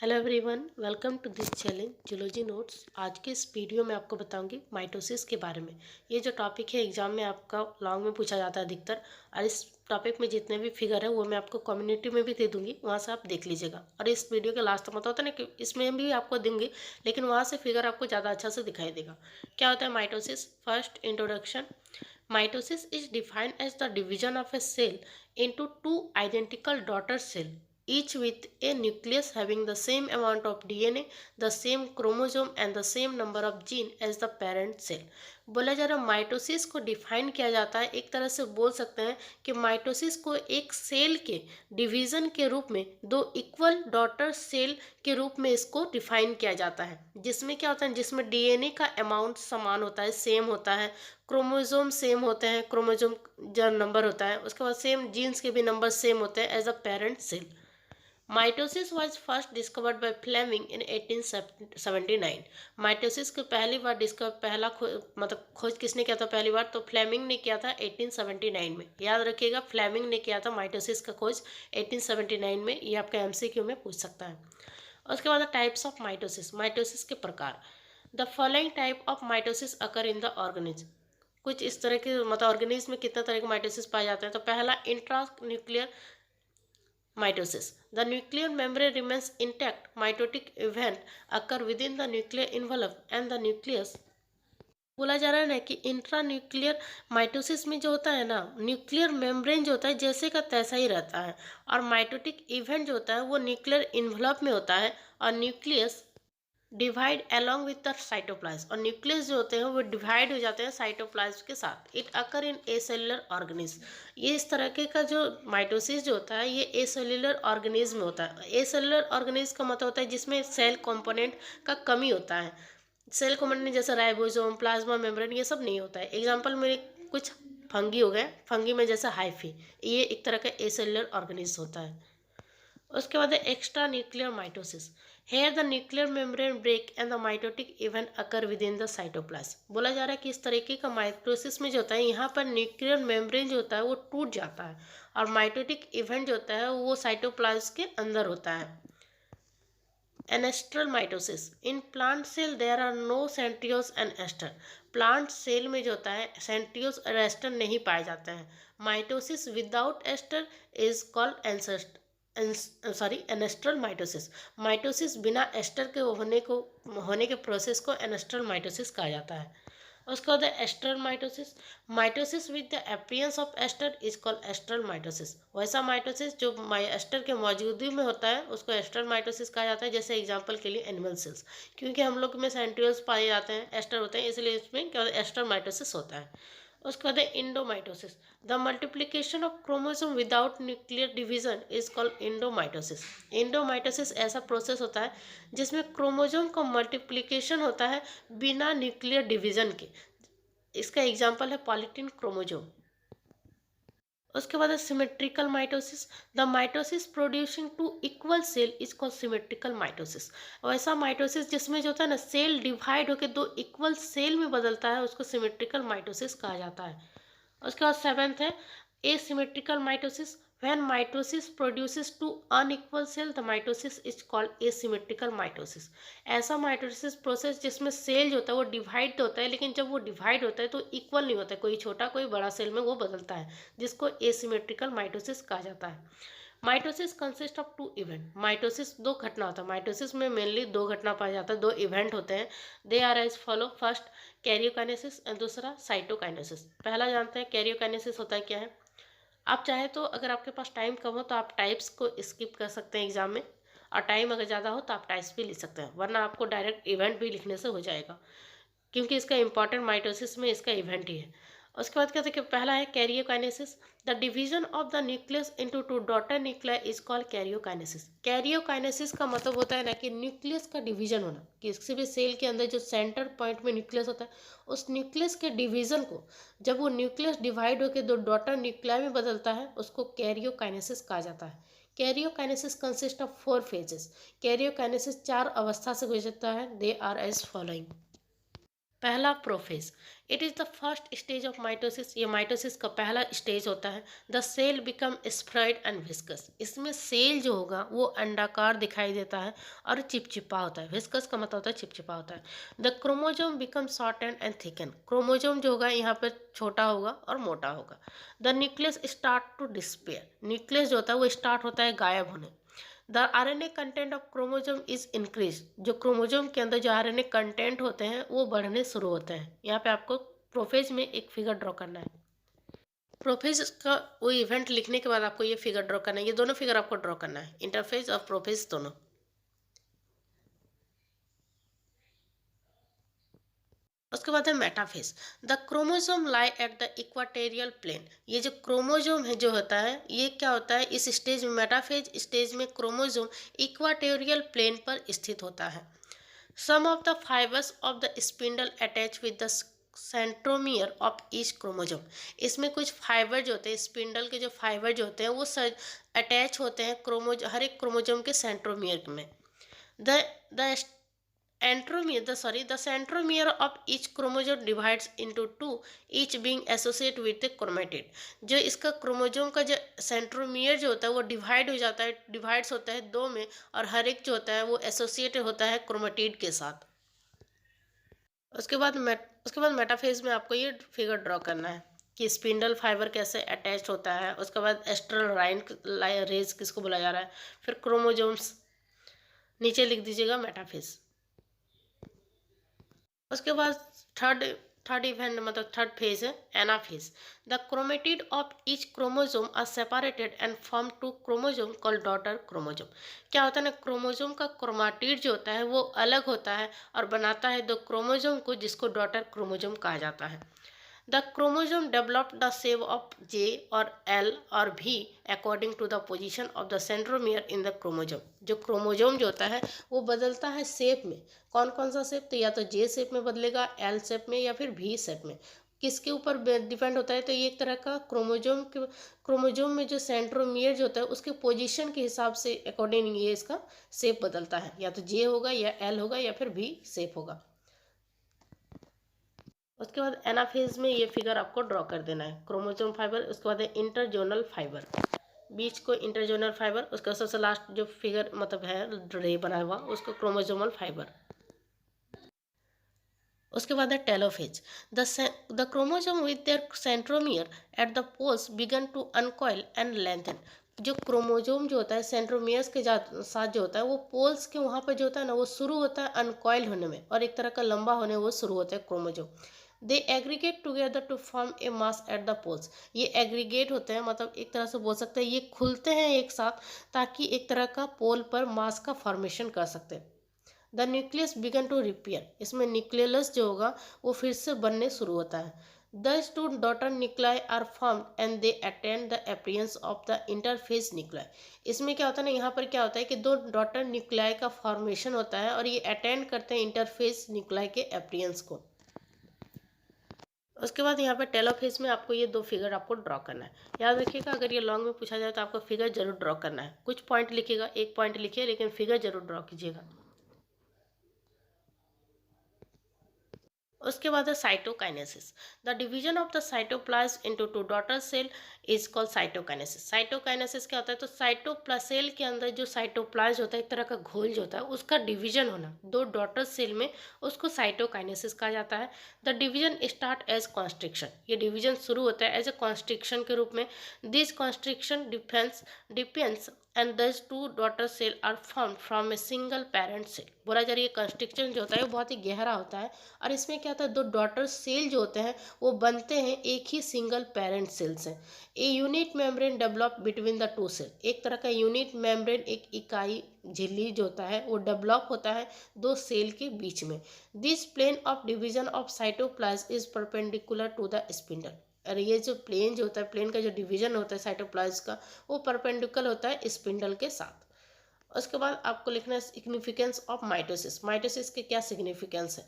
Hello everyone, welcome to this challenge zoology notes. आज के इस वीडियो में आपको बताऊंगी माइटोसिस के बारे में। ये जो टॉपिक है एग्जाम में आपका लॉन्ग में पूछा जाता है अधिकतर, और इस टॉपिक में जितने भी फिगर है वो मैं आपको कम्युनिटी में भी दे दूंगी, वहाँ से आप देख लीजिएगा। और इस वीडियो के लास्ट तक मतलब होता है ना कि इसमें भी आपको दूंगी, लेकिन वहाँ से फिगर आपको ज़्यादा अच्छा से दिखाई देगा। क्या होता है mitosis? First introduction. Mitosis is defined as the division of a cell into two identical daughter cell, each with a nucleus having the same amount of DNA, the same chromosome and the same number of gene as the parent cell। बोला जा रहा mitosis को define किया जाता है, एक तरह से बोल सकते हैं कि माइटोसिस को एक सेल के डिवीजन के रूप में दो इक्वल डॉटर सेल के रूप में इसको डिफाइन किया जाता है। जिसमें क्या होता है, जिसमें डीएनए का अमाउंट समान होता है, सेम होता है, क्रोमोजोम सेम होते हैं, क्रोमोजोम जो नंबर होता है उसके बाद सेम जीन्स के भी नंबर सेम होते हैं as a parent cell. Mitosis was first discovered by Flemming in 1879। Mitosis को पहली बार मतलब खोज किसने किया था पहली बार? तो फ्लेमिंग ने किया था 1879 में। याद रखिएगा, फ्लेमिंग ने किया था माइटोसिस का खोज 1879 में। ये आपका एमसीक्यू में पूछ सकता है। उसके बाद टाइप्स ऑफ माइटोसिस, माइटोसिस के प्रकार। The following type of mitosis occur in the organism. कुछ इस तरह के मतलब ऑर्गेनिज्म में कितने तरह के माइटोसिस पाए जाते हैं। तो पहला intra nuclear mitosis. The nuclear membrane remains intact, mitotic event occur within the nuclear envelope and the nucleus. बोला जा रहा है ना कि इंट्रा न्यूक्लियर माइटोसिस में जो होता है ना, न्यूक्लियर मेम्ब्रेन जो होता है जैसे का तैसा ही रहता है, और माइटोटिक इवेंट जो होता है वो न्यूक्लियर इन्वलप में होता है, और nucleus divide along with the cytoplasm, और न्यूक्लियस जो होते हैं वो डिवाइड हो जाते हैं साइटोप्लाज्म के साथ। It occur in acellular organism. ये इस तरह के का जो माइटोसिस जो होता है ये एसेलुलर ऑर्गेनिज्म में होता है। एसेलुलर ऑर्गेनिज्म का मतलब होता है जिसमें सेल कंपोनेंट का कमी होता है। सेल कंपोनेंट जैसे राइबोसोम, प्लाज्मा मेम्ब्रेन, ये सब नहीं होता है। एग्जाम्पल में कुछ फंगी हो गए, फंगी में जैसे हाइफी, ये एक तरह का एसेलुलर ऑर्गेनिज्म होता है। उसके बाद extra nuclear mitosis. Here the nuclear membrane break and the mitotic event occur within the cytoplasm. बोला जा रहा है कि इस तरीके का माइटोसिस में जो होता है यहाँ पर न्यूक्लियर मेम्ब्रेन जो होता है वो टूट जाता है, और माइटोटिक इवेंट जो होता है वो साइटोप्लाज्म के अंदर होता है। Anastral mitosis. In plant cell there are no centrioles and aster. Plant cell में जो होता है सेंट्रियोल्स और एस्टर नहीं पाए जाते हैं। Mitosis without aster is called anastral mitosis. Mitosis बिना एस्टर के होने के प्रोसेस को एनेस्ट्रल माइटोसिस कहा जाता है। उसके बाद astral mitosis. Mitosis with the appearance of aster is called astral mitosis. वैसा माइटोसिस जो एस्टर के मौजूदगी में होता है उसको एस्ट्रल माइटोसिस कहा जाता है। जैसे एग्जांपल के लिए एनिमल सेल्स, क्योंकि हम लोग में सेंट्रियोल्स पाए जाते हैं, एस्टर होते हैं, इसलिए इसमें क्या होता है, एस्ट्रल माइटोसिस होता है। उसके बाद endomitosis. The multiplication of chromosome without nuclear division is called endomitosis. Endomitosis ऐसा प्रोसेस होता है जिसमें क्रोमोसोम का मल्टीप्लिकेशन होता है बिना न्यूक्लियर डिवीजन के। इसका एग्जाम्पल है पॉलीटिन क्रोमोसोम। उसके बाद है symmetrical mitosis. The mitosis producing two equal cell is called symmetrical mitosis. वैसा माइटोसिस जिसमें जो होता है ना सेल डिवाइड होकर दो इक्वल सेल में बदलता है उसको सिमेट्रिकल माइटोसिस कहा जाता है। उसके बाद सेवेंथ है asymmetrical mitosis. When mitosis produces two unequal cell the mitosis is called asymmetrical mitosis. ऐसा माइटोसिस प्रोसेस जिसमें सेल जो होता है वो डिवाइड तो होता है, लेकिन जब वो डिवाइड होता है तो इक्वल नहीं होता है, कोई छोटा कोई बड़ा सेल में वो बदलता है, जिसको एसिमेट्रिकल माइटोसिस कहा जाता है। Mitosis consist of two event. Mitosis दो घटना होता है। माइटोसिस में मेनली दो घटना पाया जाता है, दो इवेंट होते हैं। They are as follow. First karyokinesis and दूसरा साइटोकाइनेसिस। पहला जानते हैं कैरियोकाइनेसिस होता है क्या है। आप चाहे तो अगर आपके पास टाइम कम हो तो आप टाइप्स को स्किप कर सकते हैं एग्जाम में, और टाइम अगर ज़्यादा हो तो आप टाइप्स भी लिख सकते हैं, वरना आपको डायरेक्ट इवेंट भी लिखने से हो जाएगा, क्योंकि इसका इंपॉर्टेंट माइटोसिस में इसका इवेंट ही है। उसके बाद क्या था कि पहला है karyokinesis. The division of the nucleus into two daughter nuclei is called karyokinesis. Karyokinesis का मतलब होता है ना कि न्यूक्लियस का डिवीजन होना, किसी भी सेल के अंदर जो सेंटर पॉइंट में न्यूक्लियस होता है उस न्यूक्लियस के डिवीजन को, जब वो न्यूक्लियस डिवाइड होकर दो डॉटर न्यूक्लिया में बदलता है उसको कैरियोकाइनेसिस कहा जाता है। Karyokinesis consist of 4 phases. Karyokinesis 4 अवस्था से गुजरता है। They are as following. पहला prophase, it is the first stage of mitosis. ये माइटोसिस का पहला स्टेज होता है। The cell become spread and viscous. इसमें सेल जो होगा वो अंडाकार दिखाई देता है और चिपचिपा होता है। विस्कस का मतलब होता है चिपचिपा होता है। The chromosome become shortened and thicken. Chromosome जो होगा यहाँ पर छोटा होगा और मोटा होगा। The nucleus start to disappear. Nucleus जो होता है वो स्टार्ट होता है गायब होने। The RNA content of chromosome is increase. जो क्रोमोजोम के अंदर जो आरएनए कंटेंट होते हैं वो बढ़ने शुरू होते हैं। यहाँ पे आपको प्रोफेज में एक फिगर ड्रॉ करना है। प्रोफेज का वो इवेंट लिखने के बाद आपको ये फिगर ड्रॉ करना है। ये दोनों फिगर आपको ड्रॉ करना है, इंटरफेज और प्रोफेज दोनों। उसके बाद है metaphase. The chromosome lie at the equatorial plane. ये जो क्रोमोजोम है जो होता है ये क्या होता है, इस स्टेज में मेटाफेज स्टेज में क्रोमोजोम इक्वाटोरियल प्लेन पर स्थित होता है। Some of the fibres of the spindle attach with the centromere of each chromosome. इसमें कुछ फाइबर जो होते हैं, स्पिंडल के जो फाइबर जो होते हैं वो अटैच होते हैं हर एक क्रोमोजोम के सेंट्रोमियर में। The the the centromere of each chromosome divides into two, each being associated with a chromatid। जो इसका क्रोमोजोम का जो सेंट्रोमियर जो होता है वो डिवाइड हो जाता है, डिवाइड्स होता है दो में, और हर एक जो होता है वो एसोसिएटेड होता है क्रोमेटिड के साथ। उसके बाद मेटाफेज में आपको ये फिगर ड्रॉ करना है कि स्पिंडल फाइबर कैसे अटैच होता है। उसके बाद एस्ट्रल लाइन रेज किसको बोला जा रहा है, फिर क्रोमोजोम्स, नीचे लिख दीजिएगा मेटाफेज। उसके बाद थर्ड थर्ड इवेंट मतलब थर्ड फेज है anaphase. The chromatid of each chromosome are separated and form two chromosome called daughter chromosome. क्या होता है ना, क्रोमोजोम का क्रोमाटिड जो होता है वो अलग होता है और बनाता है दो क्रोमोजोम को, जिसको डॉटर क्रोमोजोम कहा जाता है। The chromosome developed the shape of J or L or V according to the position of the centromere in the chromosome। जो क्रोमोजोम जो होता है वो बदलता है शेप में। कौन कौन सा शेप, तो या तो जे शेप में बदलेगा, एल शेप में, या फिर वी शेप में। किसके ऊपर डिपेंड होता है, तो ये एक तरह का क्रोमोजोम में जो सेंट्रोमियर जो होता है उसके पोजीशन के हिसाब से अकॉर्डिंग ये इसका शेप बदलता है, या तो जे होगा या एल होगा या फिर वी शेप होगा। उसके बाद एनाफेज में ये फिगर आपको ड्रॉ कर देना है, क्रोमोसोम फाइबर। उसके बाद है इंटरजोनल फाइबर, बीच को इंटरजोनल फाइबर। उसका सबसे लास्ट जो फिगर मतलब है रे बनाया हुआ उसको क्रोमोसोमल फाइबर। उसके बाद है telophase. The chromosome with their centromere at the poles begin to uncoil and lengthen. जो क्रोमोजोम जो होता है सेंट्रोमियर्स के साथ जो होता है वो पोल्स के वहाँ पर जो होता है ना वो शुरू होता है अनकॉइल होने में, और एक तरह का लंबा होने वो शुरू होता है chromosome. They aggregate together to form a mass at the poles. ये एग्रीगेट होते हैं मतलब एक तरह से बोल सकते हैं ये खुलते हैं एक साथ, ताकि एक तरह का पोल पर मास का फॉर्मेशन कर सकते हैं। The nucleus began to repair. इसमें न्यूक्लियस जो होगा वो फिर से बनने शुरू होता है। Thus two daughter nuclei are formed and they attend the appearance of the interphase nuclei। इसमें क्या होता है ना, यहाँ पर क्या होता है कि दो डॉटर न्यूक्लियाई का फॉर्मेशन होता है और ये अटेंड करते हैं इंटरफेस न्यूक्लियाई के अपीयरेंस को। उसके बाद यहाँ पर टेलोफेज में आपको ये दो फिगर आपको ड्रॉ करना है। याद रखिएगा अगर ये लॉन्ग में पूछा जाए तो आपको फिगर जरूर ड्रॉ करना है। कुछ पॉइंट लिखिएगा, एक पॉइंट लिखिए लेकिन फिगर जरूर ड्रॉ कीजिएगा। उसके बाद है cytokinesis. The division of the cytoplasm into two daughter cell is called cytokinesis. Cytokinesis क्या होता है, तो साइटोप्लासेल के अंदर जो साइटोप्लाज्म होता है एक तरह का घोल जो होता है उसका डिवीजन होना दो डॉटर सेल में, उसको साइटोकाइनेसिस कहा जाता है। The division start as constriction. ये डिवीजन शुरू होता है एज ए कॉन्स्ट्रिक्शन के रूप में। This constriction depends and thus two daughter cell are form from a single parent cell. बोला जा रही है कंस्ट्रिक्शन जो होता है वो बहुत ही गहरा होता है, और इसमें क्या होता है दो डॉटर सेल जो होते हैं वो बनते हैं एक ही सिंगल पेरेंट सेल से। A unit membrane develop between the two cell. एक तरह का यूनिट मेम्ब्रेन, एक इकाई झिल्ली जो होता है वो डेवलप होता है दो सेल के बीच में। This plane of division of cytoplasm is perpendicular to the spindle. और ये जो प्लेन जो होता है, प्लेन का जो डिवीजन होता है साइटोप्लाज्म का, वो परपेंडिकुलर होता है स्पिंडल के साथ। उसके बाद आपको लिखना है सिग्निफिकेंस ऑफ माइटोसिस। माइटोसिस के क्या सिग्निफिकेंस है।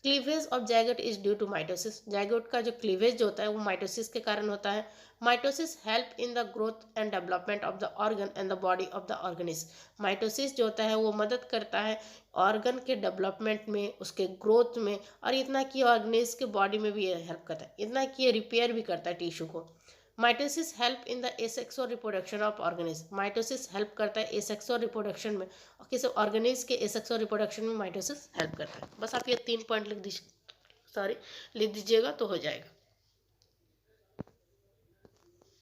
Cleavage of zygote is due to mitosis. Zygote का जो क्लीवेज जो होता है वो माइटोसिस के कारण होता है। Mitosis help in the growth and development of the organ and the body of the organism. Mitosis जो होता है वो मदद करता है ऑर्गन के डेवलपमेंट में, उसके ग्रोथ में, और इतना कि ऑर्गेनिज्म के बॉडी में भी ये हेल्प करता है, इतना कि ये रिपेयर भी करता है टिश्यू को। Mitosis help in the asexual reproduction of organism. Mitosis help करता है एसेक्सुअल रिप्रोडक्शन में, और किसी ऑर्गेनिज्म के एसेक्सुअल रिप्रोडक्शन में माइटोसिस हेल्प करता है। बस आप ये 3 पॉइंट लिख दीजिए, लिख दीजिएगा तो हो जाएगा।